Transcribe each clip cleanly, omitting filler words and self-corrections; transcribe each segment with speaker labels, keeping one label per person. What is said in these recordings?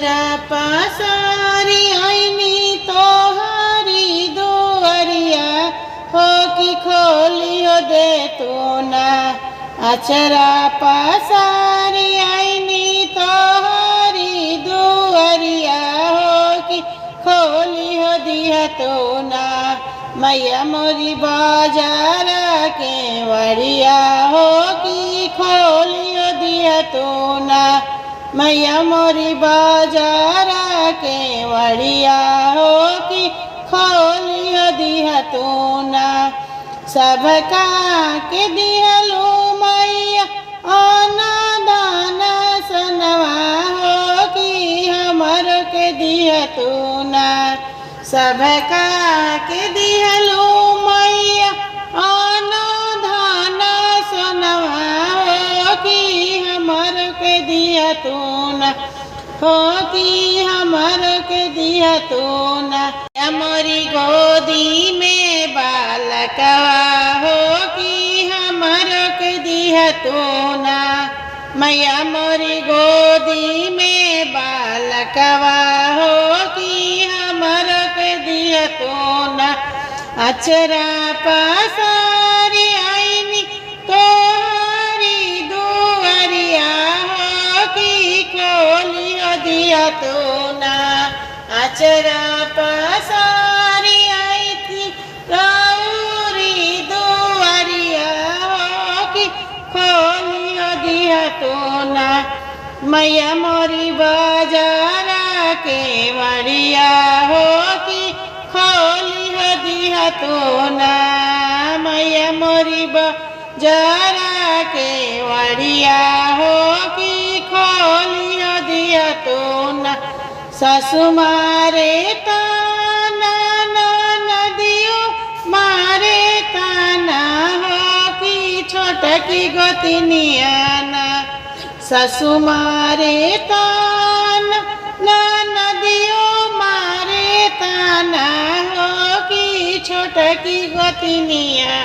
Speaker 1: अचरा पसारी आईनी तोहारी दुआरिया हो कि खोलियो दे तू ना। अचरा पसारी आईनी तोहारी दुआरिया हो कि खोलियो दिया तू ना। मैया मोरी बाजार के वड़िया हो कि खोलियो दिया तू ना। मैया मोरी बाजार के वड़िया हो कि खोलियो दिया तू ना। सबका के दिहलू मैया आना दाना सनवा हो कि हमर के दिया तू ना। सबका के दिहलू मैया आना दाना सनवा हो कि हमर के दिया तू ना। हो कि हमर के दिया तू ना। मोरी गोदी में बालकवा हो कि हमर के दिया तू ना। मैया मोरी गोदी में बालकवा हो कि हमर के दिया तू ना। अचरा पसारी आईनी तोहारी दुआरिया हो कि खोलियो दिया तू ना। अचरा पसारी आई थी गौरी दुआरिया हो कि खोलियो दिया तू ना। मैया मोरी बाजार के वड़िया हो कि खोलियो दिया तू ना। मैया मोरी बाजार के वड़िया हो कि खोलियो दिया तू ना। सासु मारे ताना नदियो मारे ताना हो कि छोटकी गोतनिया ना। सासु मारे ताना नदियो मारे ताना हो कि छोटकी गोतनिया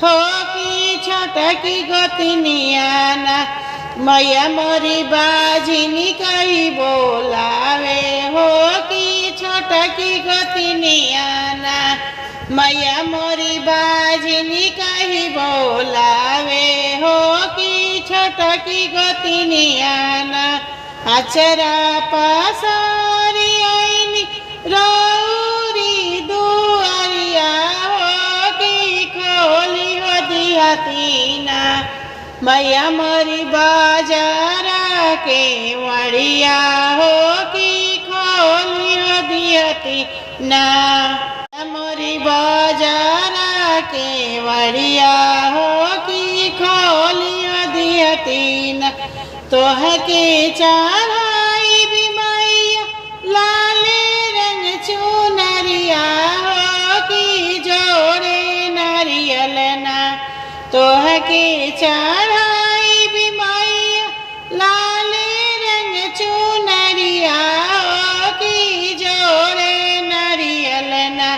Speaker 1: हो कि छोटकी गोतनिया ना। मैया मोरी बाजिनी कही बोलावे हो कि छोटकी गोतनिया ना। मैया मोरी बाजिनी कही बोलावे हो कि छोटकी गोतनिया ना। अचरा पसारी आईनी रौरी दुआरिया हो कि खोलियो दिया तीना। मैया मोरी बाजार के वड़िया हो कि खोलियो दिया तीना। मोरी बाजार के वड़िया हो कि खोलियो दिया तीना। तोह के चढ़ाई भी मैया लाले रंग चुनरिया हो कि जोड़े नारियल ना। तोह के चढ़ाई भी मैया लाले रंग चुनरिया हो कि जोड़े नारियल ना।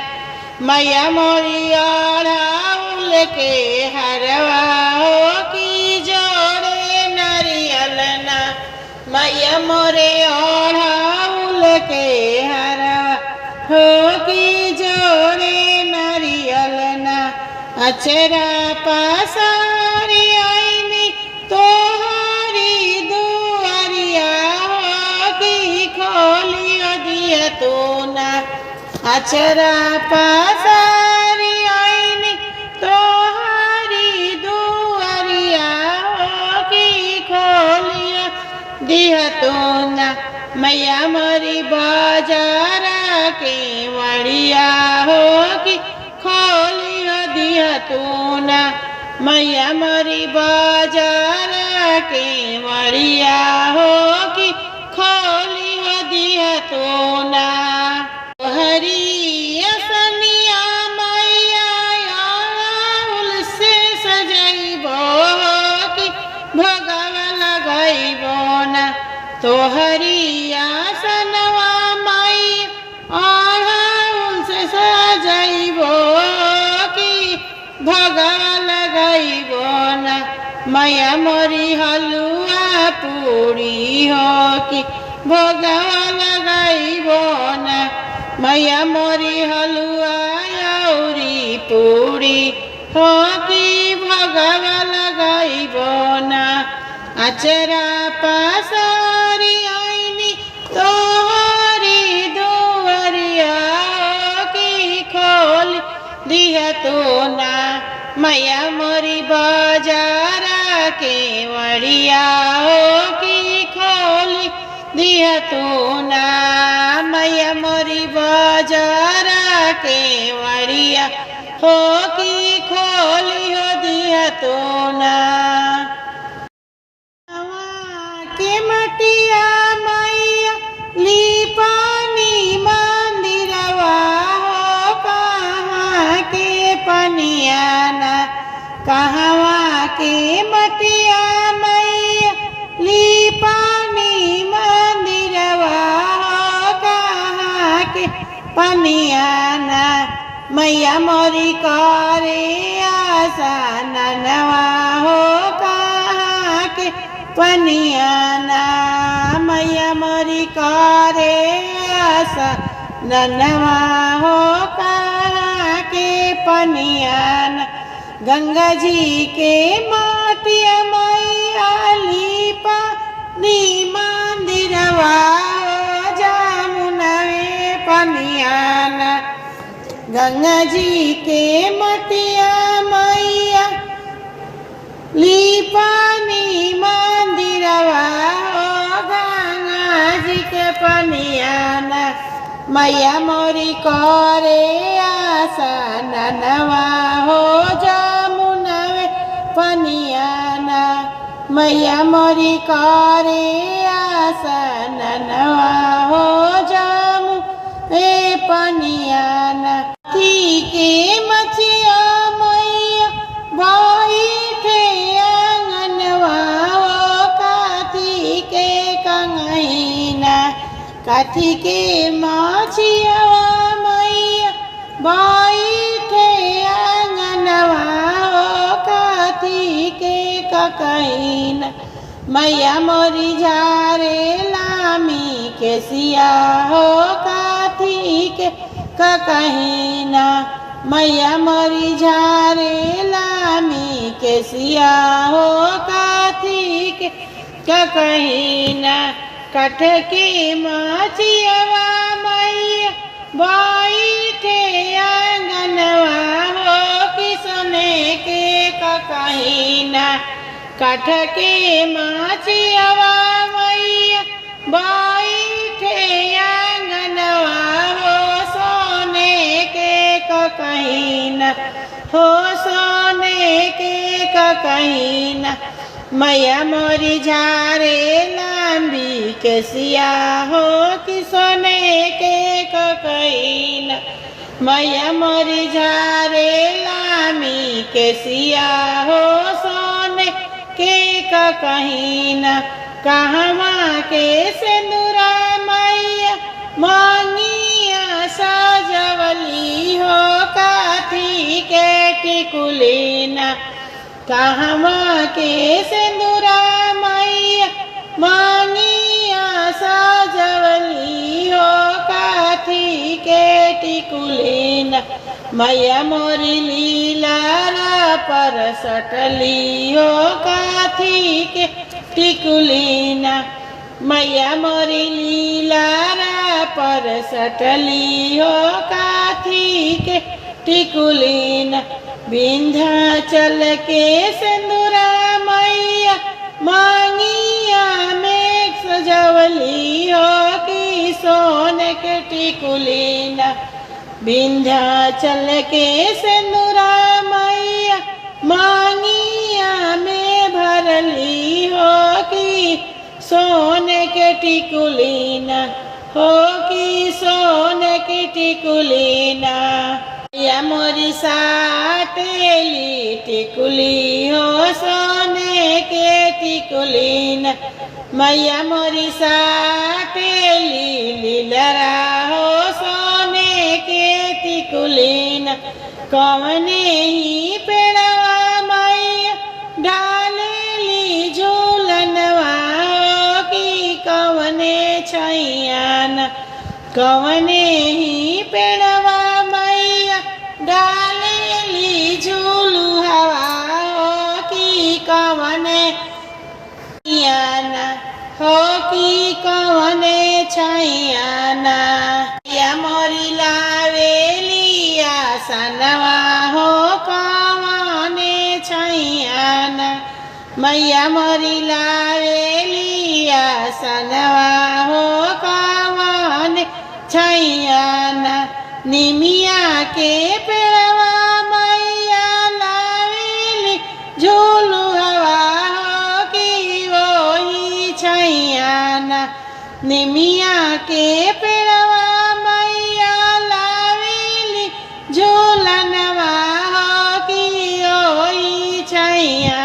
Speaker 1: मैया मोरी अड़हुल के हरवा हो कि जोड़े नारियल ना। मैया मोरे अड़हुल के हरवा हो कि जोड़े नारियल ना। अचरा पसारी आईनी तोहारी दुआरिया हो कि खोलियो दिया तू ना। अचरा पसारी आईनी तोहारी दुआरिया हो कि खोलियो दिया तू ना। मैया मोरी बाजार के वड़िया हो कि खोलियो दिया तू ना। मैया मोरी बाजार के वड़िया हो कि खोलियो दिया तू ना। हरी असनिया मैया अड़हुल से सजैबो कि भोगवा लगैबो ना। तोहरी आसनवा मैया अड़हुल से सजैबो कि भोगवा लगैबो ना। मैया मोरी हलुआ पूरी हो कि भोगवा लगाइबो ना मैया मोरी हलुआ औरी पूरी हो कि भोगवा लगाइबो ना अचरा पासारी आईनी तोहरी दुआरिया की खोल दिया तो ना मैया मोरी बाजारा के वड़िया हो की खोल दिया तो ना मैया मोरी बाजारा के वड़िया हो की खोली हो दिया तो ना के मटिया मैया लीपानी मंदिरवा हो कहाँ के पनिया ना कहवा के मटिया मैया लीपानी मंदिरवा हो कहाँ के पनिया ना मैया मोरी करे आशा ननवा हो कहाँ के पनिया ना मैया मोरी करे आशा ननवा हो कहाँ के पनिया ना गंगा जी के माटिया मैया लीपा नी मंदिरवा जामुनवे पनिया ना गंगा जी के मटिया मैया लीपानी मंदिरवा हो गंगा जी के पनिया ना मैया मोरी करे आशा ननवा हो जामुनवे पनिया ना मैया मोरी करे आशा ननवा हो जामु ए पनिया ना के मचिया मैया बैठे आंगनवा हो काठी के कंगैना काठी के मचिया मैया बैठे आंगनवा हो काठी के कंगैना मैया मोरी झारे लामी के सिया हो काठी के कहीना मैया मोरी झारे लामी के सिया हो काठी के कहीना कठ के मचियावा मैया बैठे आंगनवा हो किसने के कहीना कठ के मचियावा मैया बैठे आंगनवा कहीना हो सोने के कहीना मैया मोरी झारे लांबी के सिया हो कि सोने के कहीना मैया मोरी झारे लामी के सिया हो सोने के कहीना कहवा के सिंदूरा मैया मांगिया सजवली हो काठी के टिकुलीना कहवा के सिंदूरा मैया मांगिया सजवली हो काठी के टिकुलीना मैया मोरी लीला पर सटली हो काठी के टिकुलीना मैया मोरी लीला पर सटली हो काठी के टिकुलीना विंध्याचल के सिंदूरा मैया मांगिया में सजवली हो कि सोने के टिकुलीना विंध्याचल के सिंदूरा मैया मांगिया में भरली हो कि सोने के टिकुलीना हो कि सोने की टिकुलीना या मोरी साटेली टिकुली हो सोने के टिकुलीना मैया मोरी साटेली लीलरा हो सोने के टिकुलीना कवने ही पेड़वा मैया डालेली झूलनवा की कवने छ छैया कवने ही पेड़वा मैया डालेली झूलू हवा हो कि कवने हो कि कवने छैया या मोरी लावेली आसनवा हो कवने छैया मैया मोरी लावेली आसनवा हो कवने छैया निमिया के पेड़वा मैया लावेली झूलू हवा हो कि वही छैया निमिया के पेड़वा मैया लावेली झूलनवा हो कि वही छैया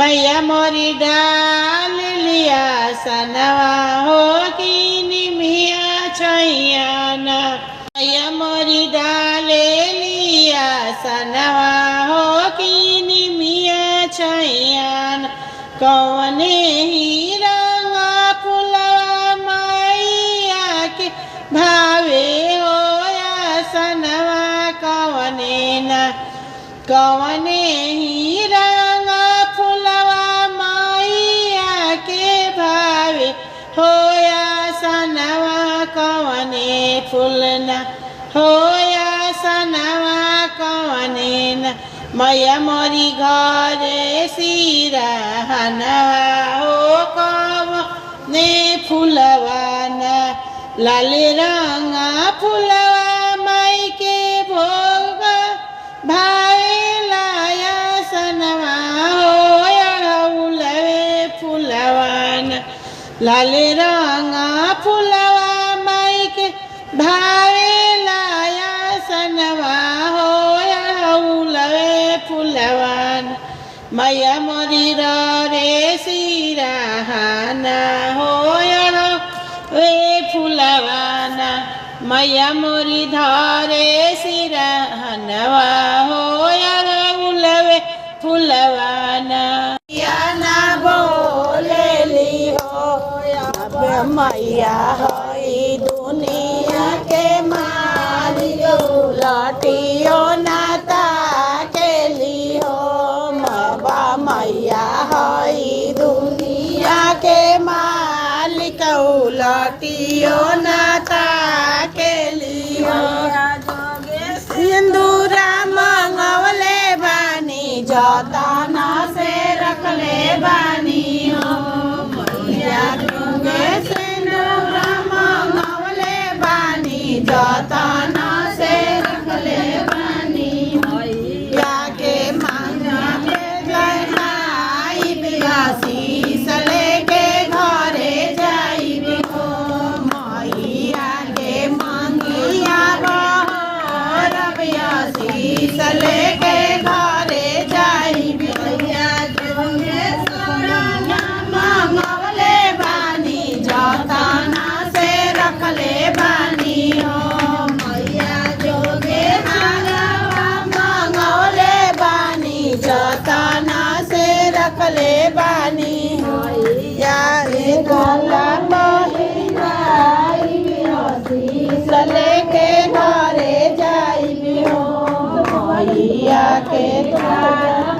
Speaker 1: मैया मोरी डाल लिया सनवा हो कि निमिया छैया मैया मोरी डाले लिया सनवा हो कि निमिया छैया कवने ही रंगा फुलवा मैया के भावे हो या सनवा कवने ही रंगा फुलवा मैया के भावे हो या सनवा कवने फूलना हो या सनवा कवने मैया मोरी घर सिरहनवा हो कवने फुलवाना लाल रंगा फुलवा माई के भोग भाई लाया सनवा हो उलवे फुलवाना लाल रंगा फुलवा माई के भावे लाया सनवा हो उलवे फुलवाना मैया मोरी रे सिरहाना हो वे फुलवाना मैया मोरी धरे सिरहनवा हो उलवे फुलवाना ना बोलेली हो मैया हई दुनिया के मालिक लटियो नाता के लियो मबा मैया हई दुनिया के मालिक लटियो नाता के लियो सिंदूरा मंगवले बानी जतना से रखले बानी हो मैया जोगे सिंदूरा मंगवले बानी जतना से रखले बानी मैया के मांगा के गहनाई बियासी सले के घरे जाई हो मैया के मांगिया सले के घरे जाई मैया जोगे सोना मंगवले बानी जतना से रखले बानी हो मैया जोगे मंगवले बानी जतना से रखले बानी मैया गला सले के घरे जाई हो मैया के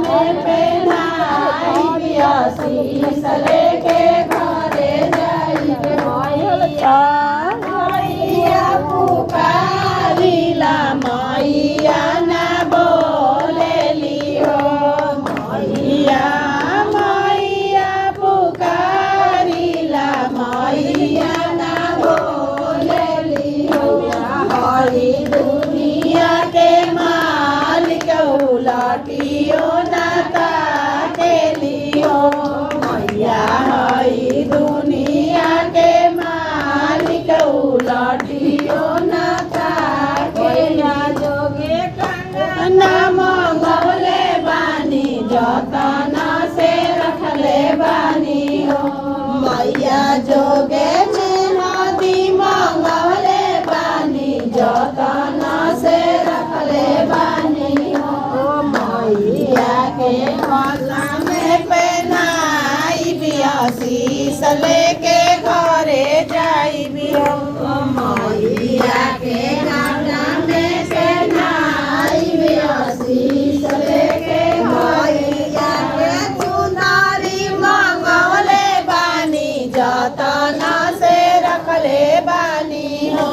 Speaker 1: में पहनाई बियासी सले के घरे जाई मैया पुकारिला मैया ना बोलेली हो मैया मैया पुकारिला मैया ना बोलेली हो हरी दुनिया के मालिक लटियो नाता के लियो मैया हो मैया के गाना में पहनाई आशीष लेके मैया के चुनारी मंगवले बानी जतन से रखले बानी हो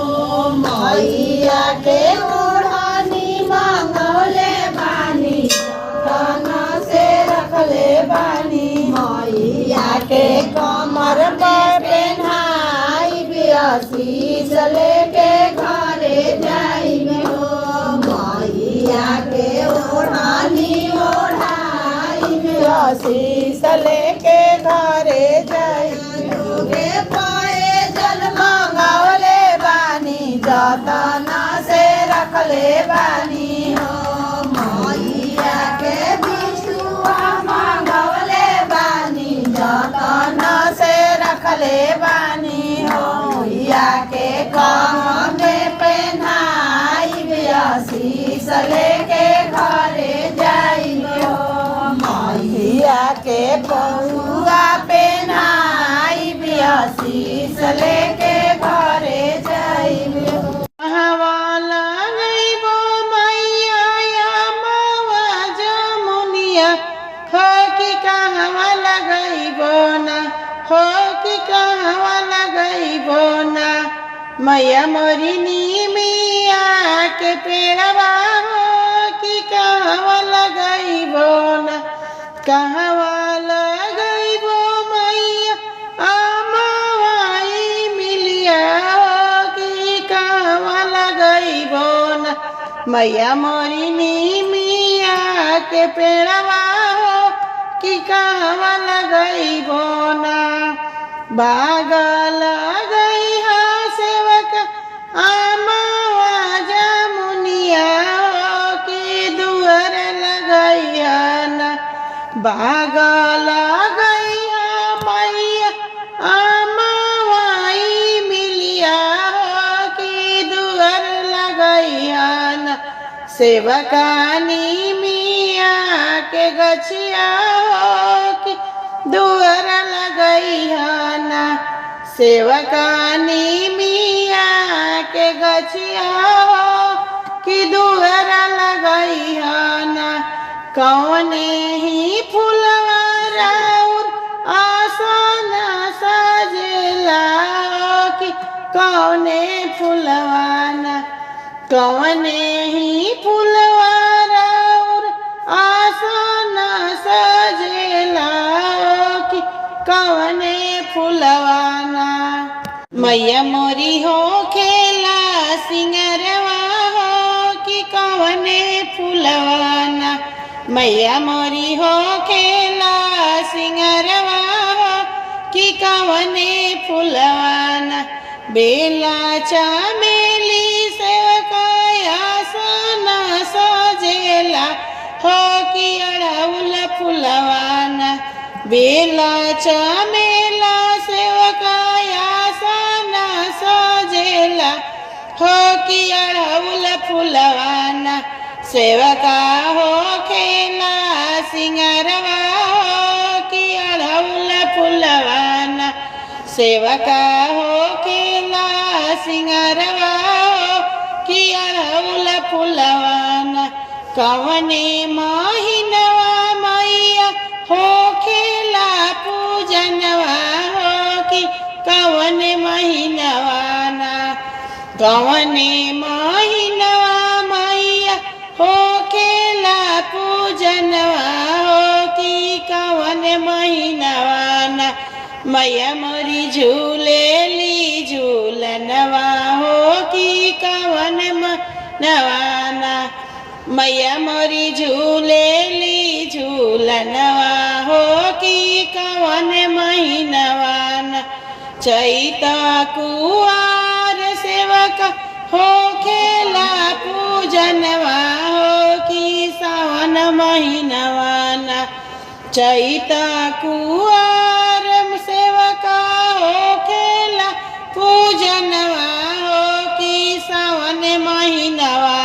Speaker 1: मैया के ओढ़नी मंगवले बानी जतन से रखले बानी मैया के कमर पर पहनाई आशीष लेके घरे जाइबे हो मैया के ओढ़नी ओढ़ाई आशीष लेके घरे जाइबे पाए जल मंगवले बानी जतन से रखले बानी हो मैया के बिछुआ मंगवले बानी जतन से रखले बानी हो मैया के काम में पहनाई आशीष लेके घरे जाइबे हो मैया के पौआ पहनाई आशीष लेके घरे जाइबे हो हवाला गइबो मैया या मवा जमुनिया हो कि कहवा लगइबो ना हो कि कहवा लगइबो ना मैया मोरी नीमिया के पेड़वा हो कि कहवा लगइबो ना कहवा लगइबो मैया आमावाई मिलिया हो कि कहवा लगइबो ना मैया मोरी नीमिया के पेड़वा हो कि कहवा लगइबो ना बागल गई हा सेवक आमावा जमुनिया हो कि दुअर लगइया ना बागल गई हा मैया आमावाई मिलिया हो कि दुअर लगइया ना सेवकानी मिया के गछिया हो कि दुअर लगइया ना सेवकानी मिया के गछिया हो कि दुअर लगइया ना कौने ही फुलवा राउर आसन सजेला हो कि कौने फुलवा ना कौने ही फुलवा राउर आसन सजेला हो कि कौने फुलवा ना मैया मोरी हो खेला सिंगरवा हो कि कौने फुलवा ना मैया मोरी हो खेला सिंगरवा हो कि कौने फुलवा ना बेला चमेली सेवकाया सना सजेला हो कि अड़उल फुलवा ना बेला चमेला सेवकाया सना सजेला हो कि अड़उल फुलवा ना सेवका हो खेला सिंगरवा हो कि अड़उल फुलवा ना सेवका हो खेला सिंगरवा हो कि अड़उल फुलवा ना कवने महिनवा मैया हो खेला पूजनवा हो कि कवने महिनवा ना कवने महिनवा मैया हो खेला पूजनवा हो कि कवने महिनवा ना मैया मोरी झूलेली झूलनवा हो कि कवन मनवा मैया मोरी झूलेली झूलनवा हो कि कवन महीनवा चैत कुआर सेवक हो खेला पूजनवा हो कि सावन महीनवा चैत कुआर सेवका हो खेला पूजनवा हो कि सावन महीनवा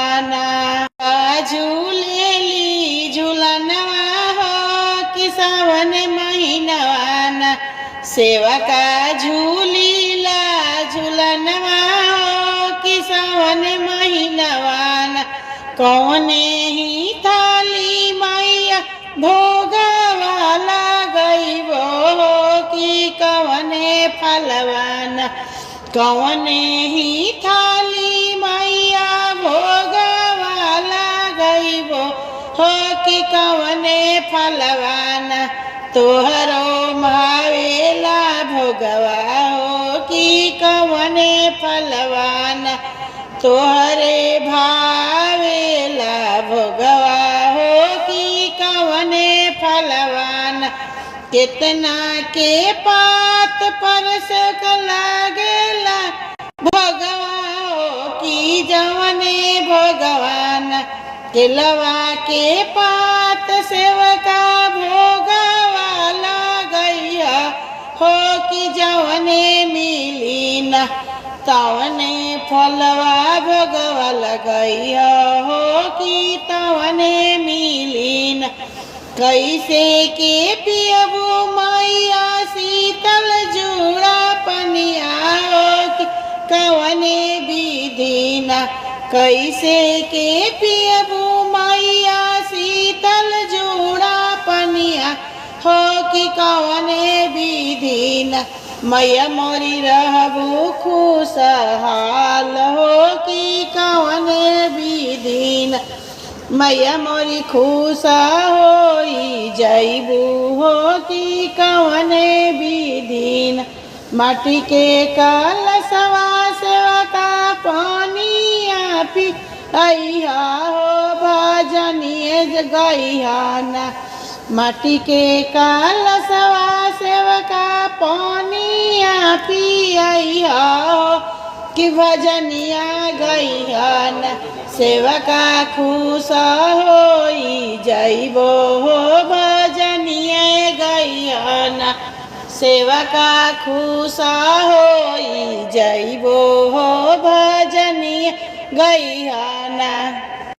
Speaker 1: झूलेली झूलनवा हो कि सावन महीनवा सेवका झूलीला झूलन सावन महीनवान कौने ही थाली मैया भोगवा लगैबो कि कवने फलवान कवने ही थाली मैया भोगवा लगैबो हो कि कवने फलवान तोहरो भावेला भोगवा हो कि कवने फलवान तोहरे भावेला भोगवा हो कि कवने फलवान कितना के पात पर सुख लागेला भोगवा हो कि जवने भगवान केलवा के पात सेवका भोगवा लगैया हो कि जवने मिली न तवने फलवा भोगवा लगैया हो कि तवने मिली न कैसे के पियबू मैया शीतल जूड़ा पनिया हो कि कवने विधि न कैसे के पियबू मैया शीतल जूड़ा पनिया हो कि कवने विधि न मैया मोरी रहबू खुशहाल हो कि कवने विधि न मैया मोरी खुश होई जैबू हो कि कवने विधि न माटी के कलशवा सेवका पानिया पी अइहा हो भजनिए गइहा ना माटी के कलशवा सेवका पानिया पी अइहा हो कि भजनिया गइहा ना सेवका खुश होई जइबो हो भजनिया गइहा ना सेवका खुश होई जइबो हो भजनिया गइहा ना।